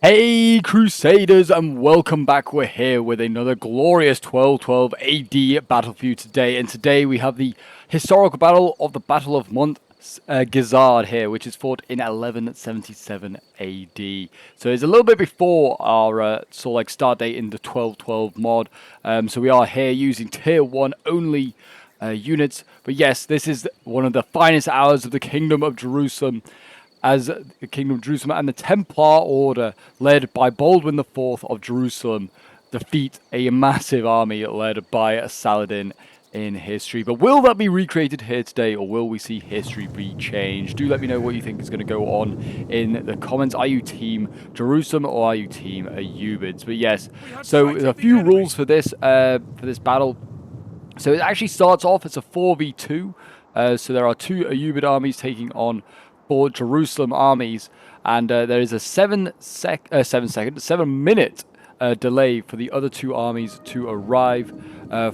Hey Crusaders, and welcome back. We're here with another glorious 1212 AD battle for you today, and today we have the historical battle of the Battle of Montgisard here, which is fought in 1177 AD. So it's a little bit before our start date in the 1212 mod. So we are here using tier 1 only units, but yes, this is one of the finest hours of the Kingdom of Jerusalem, as the Kingdom of Jerusalem and the Templar Order, led by Baldwin IV of Jerusalem, defeat a massive army led by Saladin in history. But will that be recreated here today, or will we see history be changed? Do let me know what you think is going to go on in the comments. Are you team Jerusalem or are you team Ayyubids? But yes, so a few rules for this battle. So it actually starts off as a 4v2. So there are two Ayyubid armies taking on for Jerusalem armies, and there is a 7 minute delay for the other two armies to arrive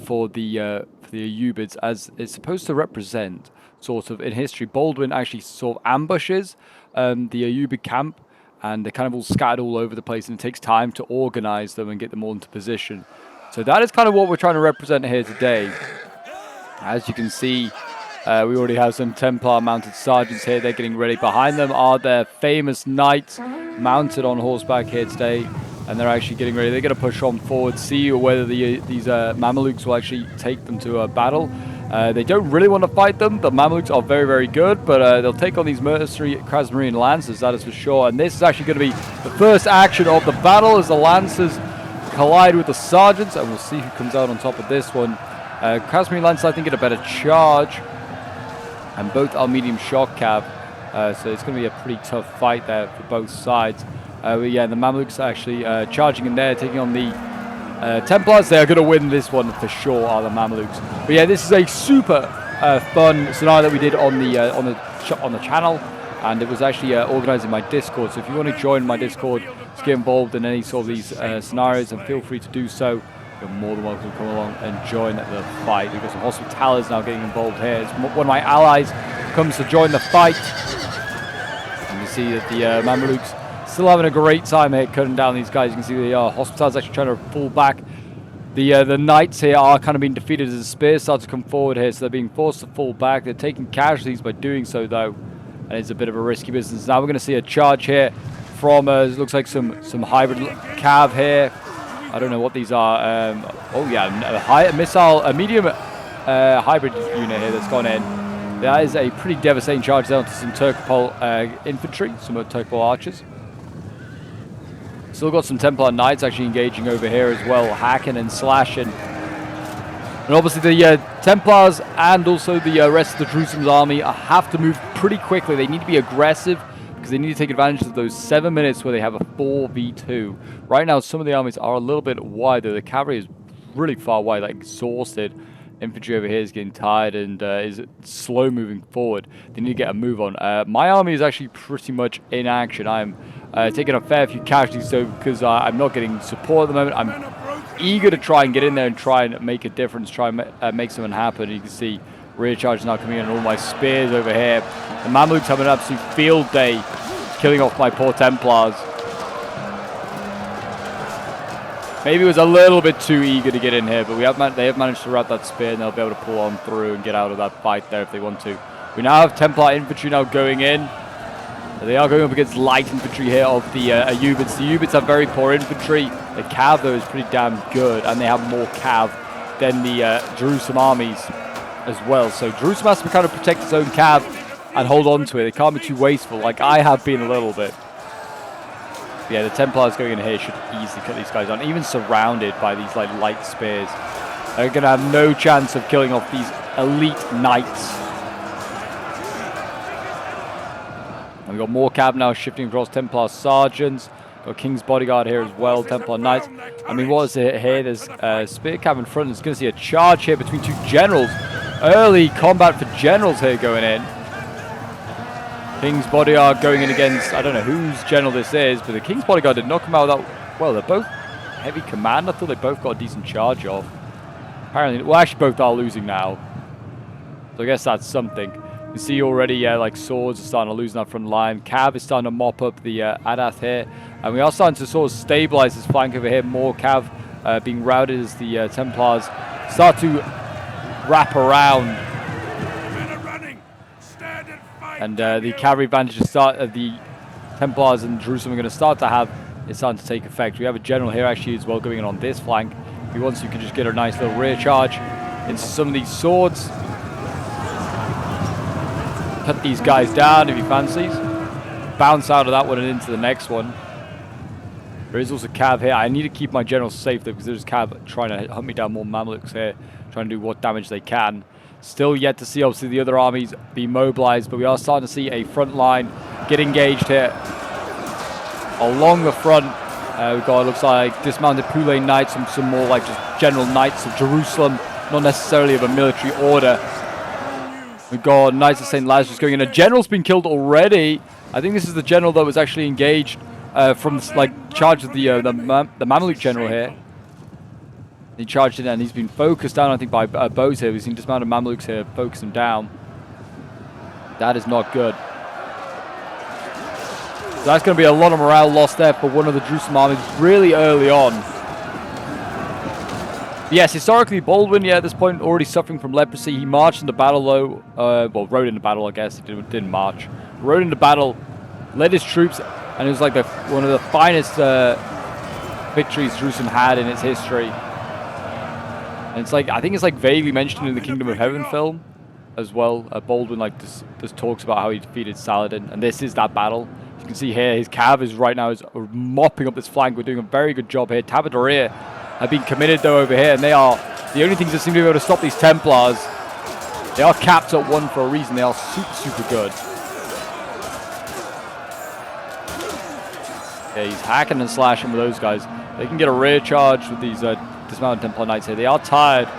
for the Ayyubids, as it's supposed to represent sort of in history. Baldwin actually sort of ambushes the Ayyubid camp, and they're kind of all scattered all over the place, and it takes time to organize them and get them all into position. So that is kind of what we're trying to represent here today. As you can see, we already have some Templar mounted sergeants here. They're getting ready. Behind them are their famous knights mounted on horseback here today, and they're actually getting ready. They're going to push on forward, see whether these Mamelukes will actually take them to a battle. They don't really want to fight them. The Mamelukes are very, very good, but they'll take on these mercenary Krasmarine Lancers, that is for sure. And this is actually going to be the first action of the battle as the Lancers collide with the sergeants, and we'll see who comes out on top of this one. Krasmarine Lancers, I think, get a better charge, and both are medium shock cav, so it's going to be a pretty tough fight there for both sides. But yeah, the Mamluks are actually charging in there, taking on the Templars. They are going to win this one for sure, are the Mamluks. But yeah, this is a super fun scenario that we did on the channel, and it was actually organized in my Discord. So if you want to join my Discord to get involved in any sort of these scenarios, then feel free to do so. You're more than welcome to come along and join the fight. We've got some hospitalers now getting involved here. It's one of my allies comes to join the fight. And you see that the Mamelukes still having a great time here cutting down these guys. You can see the hospitalers actually trying to fall back. The knights here are kind of being defeated as the spears start to come forward here, so they're being forced to fall back. They're taking casualties by doing so, though, and it's a bit of a risky business. Now we're going to see a charge here from it looks like some hybrid cav here. I don't know what these are. Oh yeah, a medium hybrid unit here that's gone in. That is a pretty devastating charge down to some Turcopole infantry, some Turcopole archers. Still got some Templar knights actually engaging over here as well, hacking and slashing. And obviously the Templars and also the rest of the Jerusalem's army have to move pretty quickly. They need to be aggressive, because they need to take advantage of those 7 minutes where they have a 4v2. Right now, some of the armies are a little bit wider. The cavalry is really far wide, like exhausted. Infantry over here is getting tired and is slow moving forward. They need to get a move on. My army is actually pretty much in action. I'm taking a fair few casualties, though, because I'm not getting support at the moment. I'm eager to try and get in there and try and make a difference, try and make something happen. You can see rear charge now coming in, and all my spears over here. The Mamluks have an absolute field day killing off my poor Templars. Maybe it was a little bit too eager to get in here, but they have managed to wrap that spear, and they'll be able to pull on through and get out of that fight there if they want to. We now have Templar infantry now going in. They are going up against light infantry here of the Ayyubids. The Ayyubids have very poor infantry. The cav, though, is pretty damn good, and they have more cav than the Jerusalem armies as well. So Jerusalem has to kind of protect its own cav and hold on to it. They can't be too wasteful, like I have been a little bit. But yeah, the Templars going in here should easily cut these guys down, even surrounded by these like light spears. They're going to have no chance of killing off these elite knights. And we've got more cav now shifting across. Templar sergeants. Got King's Bodyguard here as well, Templar Knights. I mean, what is it here? There's Spear Cav in front. There's going to see a charge here between two generals. Early combat for generals here going in. King's Bodyguard going in against, I don't know whose general this is, but the King's Bodyguard did not come out that well. They're both heavy command. I thought they both got a decent charge off. Apparently, well, actually both are losing now. So I guess that's something. You see already, like swords are starting to lose in that front line. Cav is starting to mop up the Adath here. And we are starting to sort of stabilize this flank over here. More cav being routed as the Templars start to wrap around. And the cavalry advantages the Templars and Jerusalem are going to start to have is starting to take effect. We have a general here actually as well going in on this flank. If he wants, you can just get a nice little rear charge into some of these swords. Cut these guys down if he fancies. Bounce out of that one and into the next one. There is also cav here. I need to keep my general safe though, because there's cav trying to hunt me down more Mamluks here, trying to do what damage they can. Still yet to see obviously the other armies be mobilized, but we are starting to see a front line get engaged here. Along the front, we've got, it looks like, dismounted Pule Knights and some more like just general Knights of Jerusalem, not necessarily of a military order. We've got Knights of St. Lazarus going in. A general's been killed already. I think this is the general that was actually engaged from like charge of the Mamluk general here. He charged in and he's been focused down, I think, by bows here. We've seen dismounted Mamluks here focus him down. That is not good. So that's going to be a lot of morale lost there for one of the Jerusalem armies really early on. Yes, historically, Baldwin, yeah, at this point, already suffering from leprosy. He marched into battle, though. Well, rode into battle, I guess. He didn't march. Rode into battle, led his troops, and it was like one of the finest victories Jerusalem had in its history. And it's like, I think it's like vaguely mentioned in the Kingdom of Heaven film as well. Baldwin like just talks about how he defeated Saladin, and this is that battle. You can see here his cav is right now is mopping up this flank. We're doing a very good job here. Tabadoria have been committed though over here, and they are the only things that seem to be able to stop these Templars. They are capped at 1 for a reason. They are super good. Yeah, he's hacking and slashing with those guys. They can get a rear charge with these dismounted Templar Knights here. They are tired.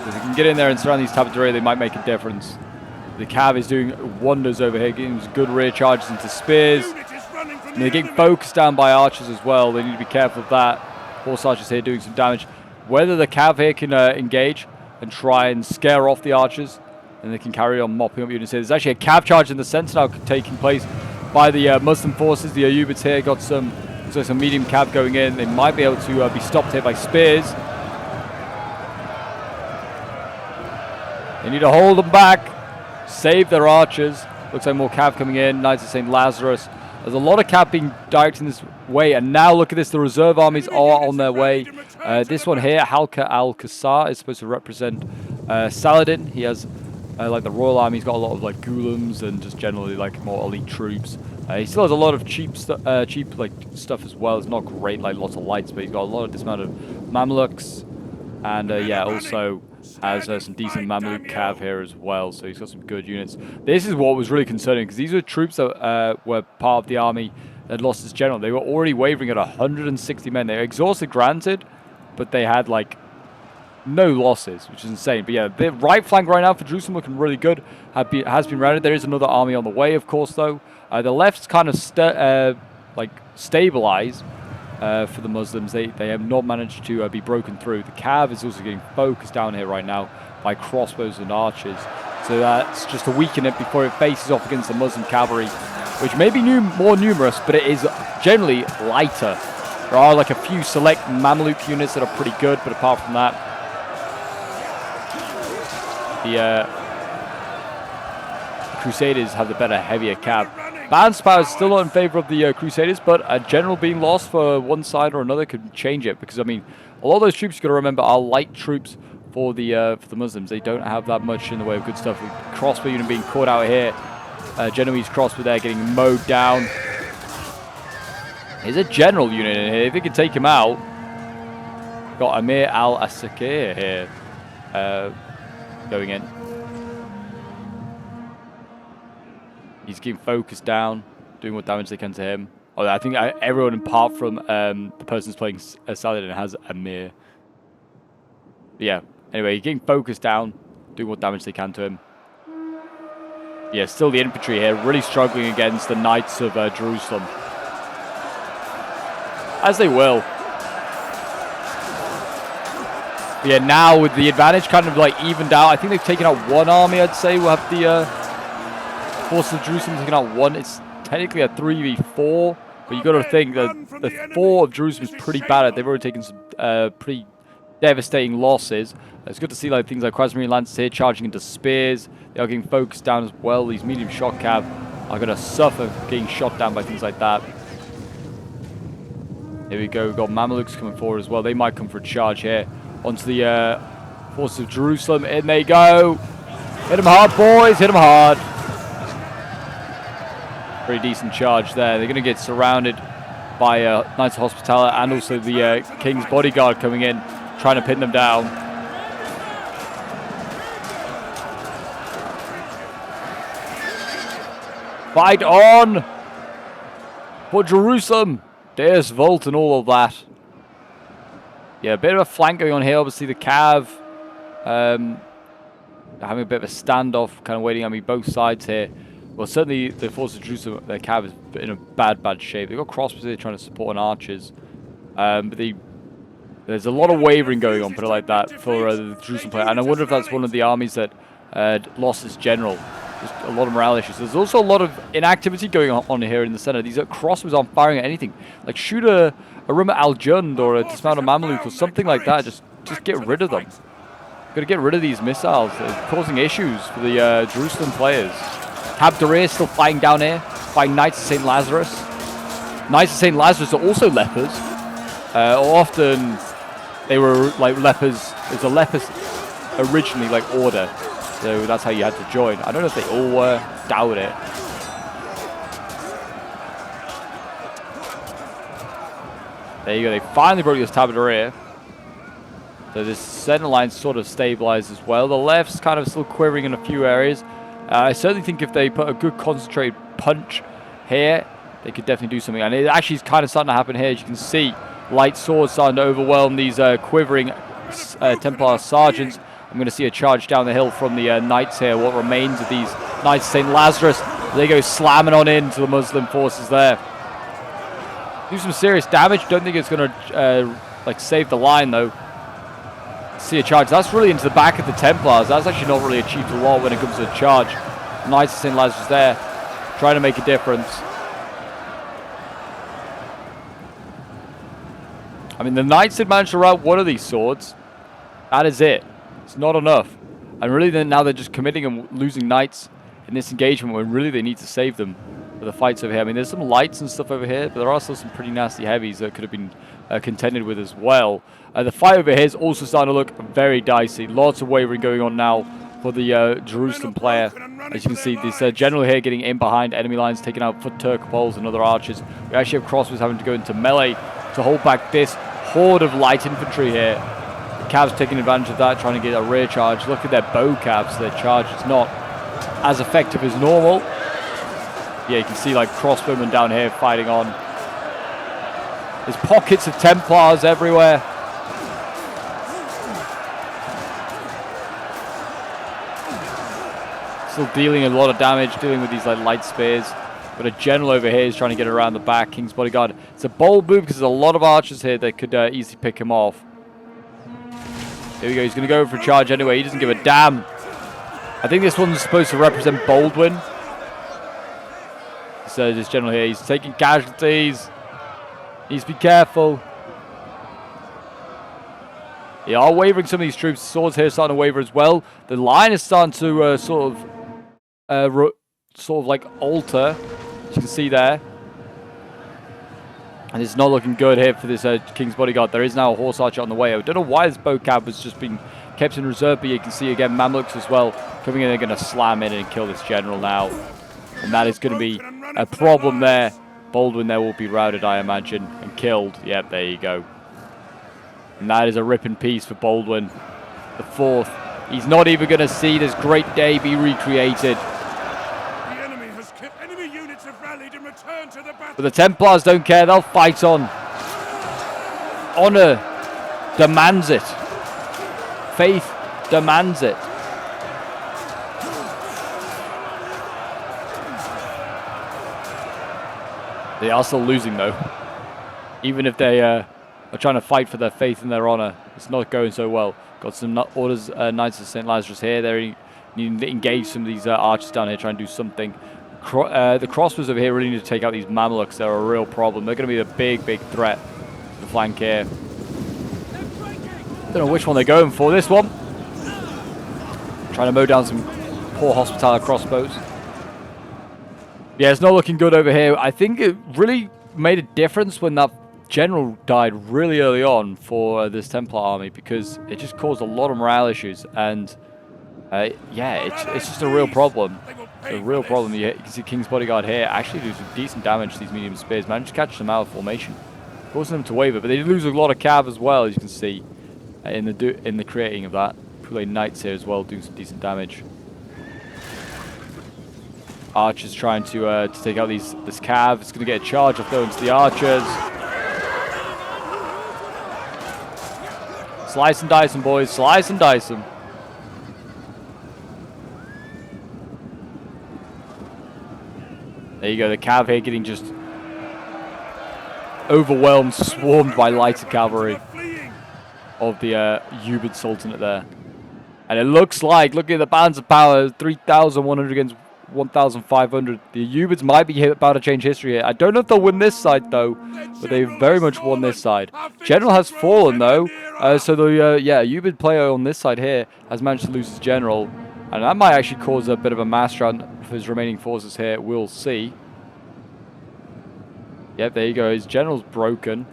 If they can get in there and surround these Tabadoria, they might make a difference. The cav is doing wonders over here, getting good rear charges into spears. And they're getting focused down by archers as well. They need to be careful of that. Horse archers here doing some damage. Whether the cav here can engage and try and scare off the archers, and they can carry on mopping up units here. There's actually a cav charge in the center now taking place by the Muslim forces. The Ayyubids here got some medium cav going in. They might be able to be stopped here by spears. They need to hold them back. Save their archers. Looks like more cav coming in. Knights of St. Lazarus. There's a lot of cav being directed in this way. And now look at this. The reserve armies are on their way. This one here, Halka al-Qasar, is supposed to represent Saladin. He has, like the royal army, he's got a lot of like ghulams and just generally like more elite troops. He still has a lot of cheap like stuff as well. It's not great, like lots of lights, but he's got a lot of dismounted Mamluks. And yeah, also has some decent Mamluk cav here as well, so he's got some good units. This is what was really concerning, because these were troops that were part of the army that lost its general. They were already wavering at 160 men. They were exhausted, granted, but they had like no losses, which is insane. But yeah, the right flank right now for Jerusalem looking really good. Has been routed. There is another army on the way, of course, though. The left's kind of like stabilized. For the Muslims, they have not managed to be broken through. The cav is also getting focused down here right now by crossbows and archers, so that's just to weaken it before it faces off against the Muslim cavalry, which may be more numerous, but it is generally lighter. There are like a few select Mamluk units that are pretty good, but apart from that, the Crusaders have the better, heavier cav. Balance power is still not in favor of the Crusaders, but a general being lost for one side or another could change it, because I mean, a lot of those troops, you've got to remember, are light troops for the Muslims. They don't have that much in the way of good stuff. Crossbow unit being caught out here. Genoese crossbow there getting mowed down. There's a general unit in here. If they can take him out, got Amir al-Asakir here going in. He's getting focused down, doing what damage they can to him. Oh, I think everyone apart from the person who's playing Saladin has Amir. Yeah, anyway, he's getting focused down, doing what damage they can to him. Yeah, still the infantry here, really struggling against the Knights of Jerusalem. As they will. But yeah, now with the advantage kind of like evened out, I think they've taken out one army, I'd say. We'll have the forces of Jerusalem taking out one. It's technically a 3v4 But you got to think that the fort of Jerusalem is pretty bad. They've already taken some pretty devastating losses. It's good to see like things like Krasmarine Lancers here charging into spears. They are getting focused down as well. These medium shot cav are going to suffer getting shot down by things like that. Here we go. We've got Mamelukes coming forward as well. They might come for a charge here onto the forces of Jerusalem. In they go. Hit them hard, boys. Hit them hard. Pretty decent charge there. They're going to get surrounded by Knights of Hospitaller and also the King's Bodyguard coming in, trying to pin them down. Fight on for Jerusalem. Deus Vult and all of that. Yeah, a bit of a flank going on here. Obviously the Cav having a bit of a standoff, kind of waiting on me both sides here. Well, certainly the forces of Jerusalem, their Cav is in a bad shape. They've got crossbows here trying to support on archers. But there's a lot of wavering going on, put it like that, for the Jerusalem player. And I wonder if that's one of the armies that lost its general. Just a lot of morale issues. There's also a lot of inactivity going on here in the center. These crossbows aren't firing at anything. Like shoot a Rumah al-Jund or a dismounted Mameluke or something like that. Just get rid of them. Got to get rid of these missiles. They're causing issues for the Jerusalem players. Habdarir still fighting down here by Knights of St. Lazarus. Knights of St. Lazarus are also lepers. Often they were like lepers. There's a lepers originally like order. So that's how you had to join. I don't know if they all were. Doubt it. There you go. They finally broke this Habdarir. So this center line sort of stabilized as well. The left's kind of still quivering in a few areas. I certainly think if they put a good concentrated punch here, they could definitely do something. And it actually is kind of starting to happen here. As you can see, light swords starting to overwhelm these quivering Templar sergeants. I'm going to see a charge down the hill from the Knights here. What remains of these Knights of St. Lazarus. They go slamming on into the Muslim forces there. Do some serious damage. Don't think it's going to like save the line though. See a charge. That's really into the back of the Templars. That's actually not really achieved a lot when it comes to a charge. Knights of St. Lazarus there, trying to make a difference. I mean, the Knights did manage to rout one of these swords. That is it. It's not enough. And really then now they're just committing and losing Knights in this engagement when really they need to save them for the fights over here. I mean, there's some lights and stuff over here, but there are also some pretty nasty heavies that could have been contended with as well. The fight over here is also starting to look very dicey. Lots of wavering going on now for the Jerusalem player. As you can see, this general here getting in behind enemy lines, taking out foot Turcopoles and other archers. We actually have crossbows having to go into melee to hold back this horde of light infantry here. The Cavs taking advantage of that, trying to get a rear charge. Look at their bow Cavs. Their charge is not as effective as normal. Yeah, you can see like crossbowmen down here fighting on. There's pockets of Templars everywhere. Still dealing a lot of damage, dealing with these like light spears. But a general over here is trying to get around the back. King's Bodyguard. It's a bold move because there's a lot of archers here that could easily pick him off. Here we go. He's going to go for a charge anyway. He doesn't give a damn. I think this one's supposed to represent Baldwin. So this general here, he's taking casualties. Needs to be careful. They are wavering some of these troops. Swords here starting to waver as well. The line is starting to sort of like alter, as you can see there. And it's not looking good here for this King's Bodyguard. There is now a horse archer on the way. I don't know why this bow cab has just been kept in reserve, but you can see again Mamluks as well coming in. They're going to slam in and kill this general now. And that is going to be a problem there. Baldwin there will be routed, I imagine, and killed. Yep, there you go. And that is a rip in peace for Baldwin. The fourth. He's not even going to see this great day be recreated. The enemy units have rallied and returned to the battle. But the Templars don't care. They'll fight on. Honor demands it. Faith demands it. They are still losing though. Even if they are trying to fight for their faith and their honor, it's not going so well. Got some Knights of St. Lazarus here. They're needing to engage some of these archers down here, trying to do something. the crossbows over here really need to take out these Mamelukes. They're a real problem. They're going to be a big threat to the flank here. Don't know which one they're going for. This one. Trying to mow down some poor Hospitaller crossbows. Yeah, it's not looking good over here. I think it really made a difference when that general died really early on for this Templar army, because it just caused a lot of morale issues. And yeah, it's just a real problem. A real problem. You can see King's Bodyguard here actually do some decent damage to these medium spears. Managed to catch them out of formation, causing them to waver. But they lose a lot of cav as well, as you can see in the creating of that. Kool-Aid Knights here as well, doing some decent damage. Archers trying to take out this cav. It's going to get a charge off though into the archers. Slice and dice them, boys. Slice and dice them. There you go. The cav here getting just overwhelmed, swarmed by lighter cavalry of the Ayyubid Sultanate there. And it looks like, look at the balance of power, 3,100 against 1,500. The Ayyubids might be about to change history here. I don't know if they'll win this side though, but they very much won this side. General has fallen though, so the yeah, Ayyubid player on this side here has managed to lose his general, and that might actually cause a bit of a mass run for his remaining forces here. We'll see. Yep, there you go. His general's broken,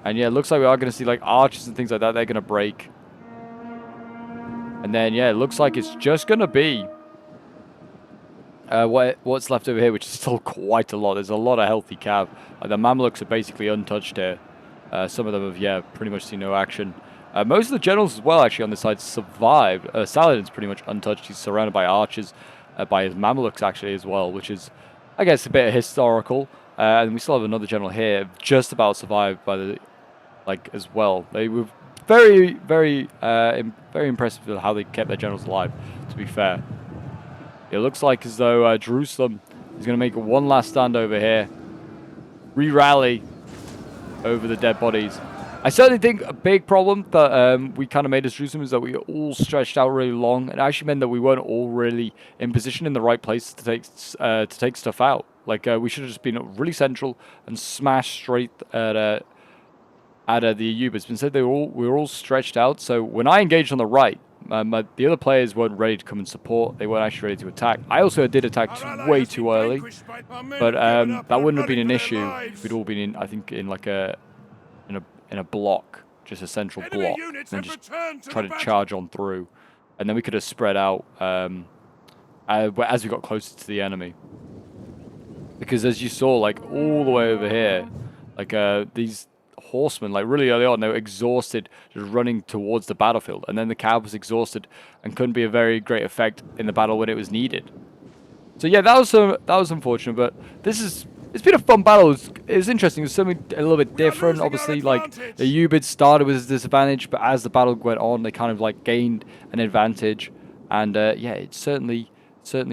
and yeah, it looks like we are going to see like archers and things like that. They're going to break, and then yeah, it looks like it's just going to be what's left over here, which is still quite a lot. There's a lot of healthy cav. The Mamelukes are basically untouched here. Some of them have, yeah, pretty much seen no action. Most of the generals as well, actually, on this side survived. Saladin's pretty much untouched. He's surrounded by archers, by his Mamelukes, actually, as well, which is, I guess, a bit historical. And we still have another general here, just about survived by the, like, as well. They were very impressive with how they kept their generals alive, to be fair. It looks like as though Jerusalem is going to make one last stand over here. Re-rally over the dead bodies. I certainly think a big problem that we kind of made as Jerusalem is that we all stretched out really long. It actually meant that we weren't all really in position in the right place to take stuff out. Like we should have just been really central and smashed straight at the Ayyubids. But instead, we were all stretched out. So when I engaged on the right, the other players weren't ready to come and support. They weren't actually ready to attack. I also did attack way too early, but that wouldn't have been an issue if we'd all been in, I think, in like in a block, just a central block, and then just try to charge on through, and then we could have spread out as we got closer to the enemy. Because as you saw, like all the way over here, like these horsemen, like really early on, they were exhausted just running towards the battlefield, and then the cav was exhausted and couldn't be a very great effect in the battle when it was needed. So yeah, that was unfortunate, but it's been a fun battle. It was interesting. It was something a little bit different. Obviously, like the Ayyubids started with a disadvantage, but as the battle went on, they kind of like gained an advantage, and yeah, it certainly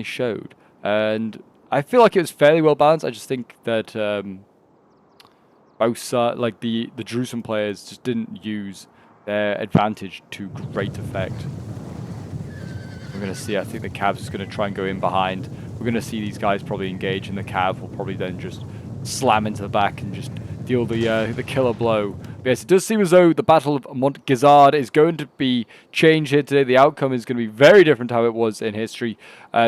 showed. And I feel like it was fairly well balanced. I just think that both sides, like the Jerusalem players, just didn't use their advantage to great effect. We're going to see, I think the Cavs is going to try and go in behind. We're going to see these guys probably engage, and the Cav will probably then just slam into the back and just deal the killer blow. But yes, it does seem as though the Battle of Montgisard is going to be changed here today. The outcome is going to be very different to how it was in history.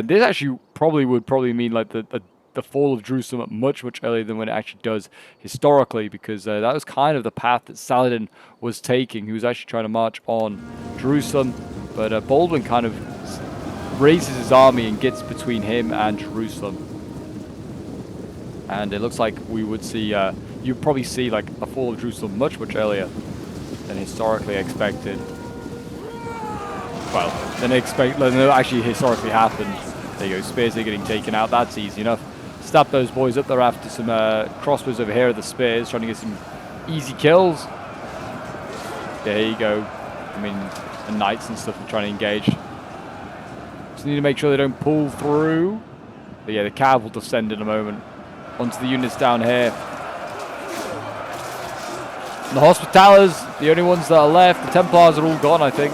This actually would mean like the fall of Jerusalem much earlier than when it actually does historically, because that was kind of the path that Saladin was taking. He was actually trying to march on Jerusalem, but Baldwin kind of raises his army and gets between him and Jerusalem. And it looks like we would see, you'd probably see like a fall of Jerusalem much earlier than historically expected. Well, than it actually historically happened. There you go, spears are getting taken out. That's easy enough. Stab those boys up there after some crossbows over here at the spears, trying to get some easy kills. There you go. I mean, the knights and stuff are trying to engage. Just need to make sure they don't pull through. But yeah, the cav will descend in a moment onto the units down here. And the Hospitallers, the only ones that are left. The Templars are all gone, I think.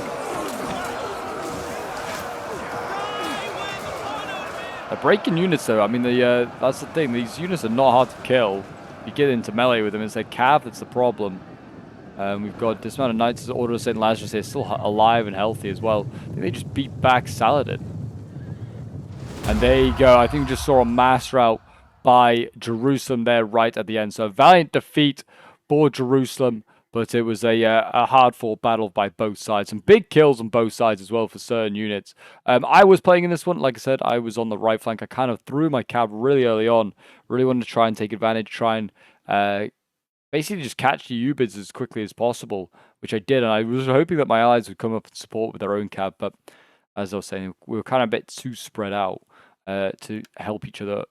They're breaking units, though. I mean, that's the thing. These units are not hard to kill. You get into melee with them. It's their cav that's the problem. We've got this amount of knights as Order of St. Lazarus here, still alive and healthy as well. I think they just beat back Saladin. And there you go. I think we just saw a mass rout by Jerusalem there right at the end. So a valiant defeat for Jerusalem, but it was a hard-fought battle by both sides. Some big kills on both sides as well for certain units. I was playing in this one. Like I said, I was on the right flank. I kind of threw my cab really early on. Really wanted to try and take advantage, try and basically just catch the Ayyubids as quickly as possible, which I did. And I was hoping that my allies would come up and support with their own cab. But as I was saying, we were kind of a bit too spread out to help each other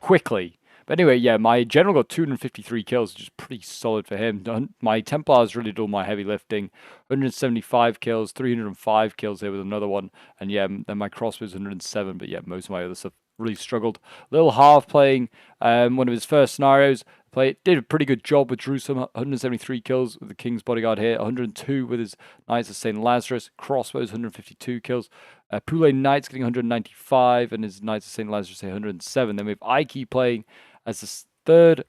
quickly. But anyway, yeah, my general got 253 kills, which is pretty solid for him. My Templars really did all my heavy lifting. 175 kills, 305 kills there with another one. And yeah, then my crossbows 107. But yeah, most of my other stuff really struggled. Little Harv playing one of his first scenarios. Did a pretty good job with Jerusalem. 173 kills with the King's Bodyguard here. 102 with his Knights of St. Lazarus. Crossbows, 152 kills. Poulet Knights getting 195, and his Knights of St. Lazarus 107. Then we have Ike playing as the third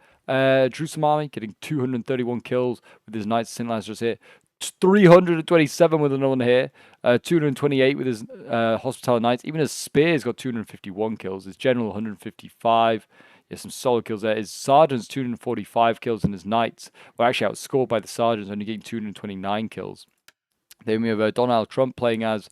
Jerusalem army, getting 231 kills with his Knights of St. Lazarus here. 327 with another one here. 228 with his Hospitaller Knights. Even his Spears got 251 kills. His General 155. Yeah, some solid kills there. His Sergeants 245 kills, and his Knights were actually outscored by the Sergeants, only getting 229 kills. Then we have Donald Trump playing as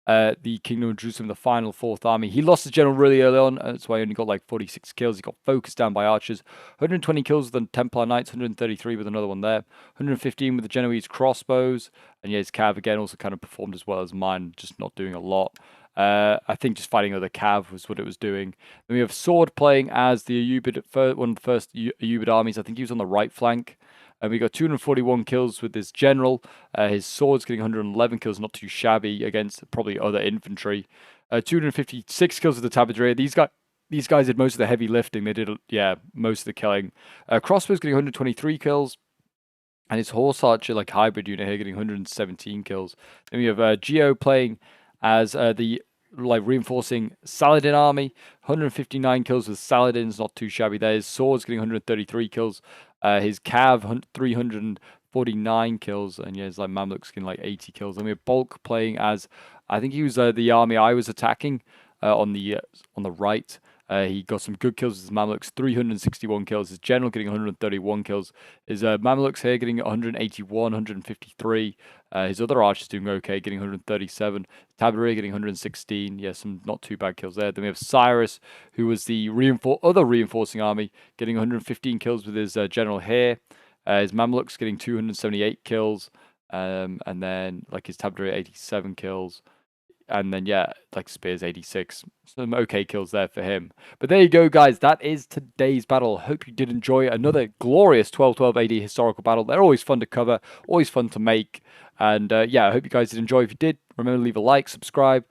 the Kingdom of Jerusalem, the final fourth army. He lost his general really early on, that's why he only got like 46 kills. He got focused down by archers. 120 kills with the Templar Knights, 133 with another one there. 115 with the Genoese crossbows. And yeah, his cav again also kind of performed as well as mine, just not doing a lot. I think just fighting other cav was what it was doing. Then we have Sword playing as the Ayyubid, one of the first Ayyubid armies. I think he was on the right flank. And we got 241 kills with this general. His sword's getting 111 kills, not too shabby against probably other infantry. 256 kills with the Tabardrier. These guys did most of the heavy lifting. They did, yeah, most of the killing. Crossbow's getting 123 kills. And his horse archer, like hybrid unit here, getting 117 kills. Then we have Geo playing as the reinforcing Saladin army. 159 kills with Saladin's, not too shabby there. His sword's getting 133 kills. His cav 349 kills, and yeah, his like Mamluks getting like 80 kills. And we have Bulk playing as, I think he was the army I was attacking on the right. He got some good kills with his Mamluks, 361 kills. His general getting 131 kills. His Mamluks here getting 181, 153. His other archers doing okay, getting 137. Tabardrier getting 116. Yeah, some not too bad kills there. Then we have Cyrus, who was the other reinforcing army, getting 115 kills with his general here. His Mamluks getting 278 kills. And then like his Tabardrier 87 kills. And then, yeah, like Spears 86. Some okay kills there for him. But there you go, guys. That is today's battle. Hope you did enjoy another glorious 1212 AD historical battle. They're always fun to cover, always fun to make. And, yeah, I hope you guys did enjoy. If you did, remember to leave a like, subscribe.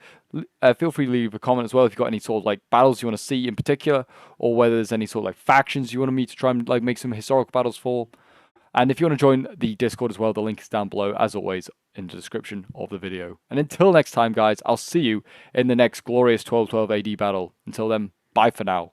Feel free to leave a comment as well if you've got any sort of, like, battles you want to see in particular. Or whether there's any sort of, like, factions you want me to try and, like, make some historical battles for. And if you want to join the Discord as well, the link is down below, as always, in the description of the video. And until next time, guys, I'll see you in the next glorious 1212 AD battle. Until then, bye for now.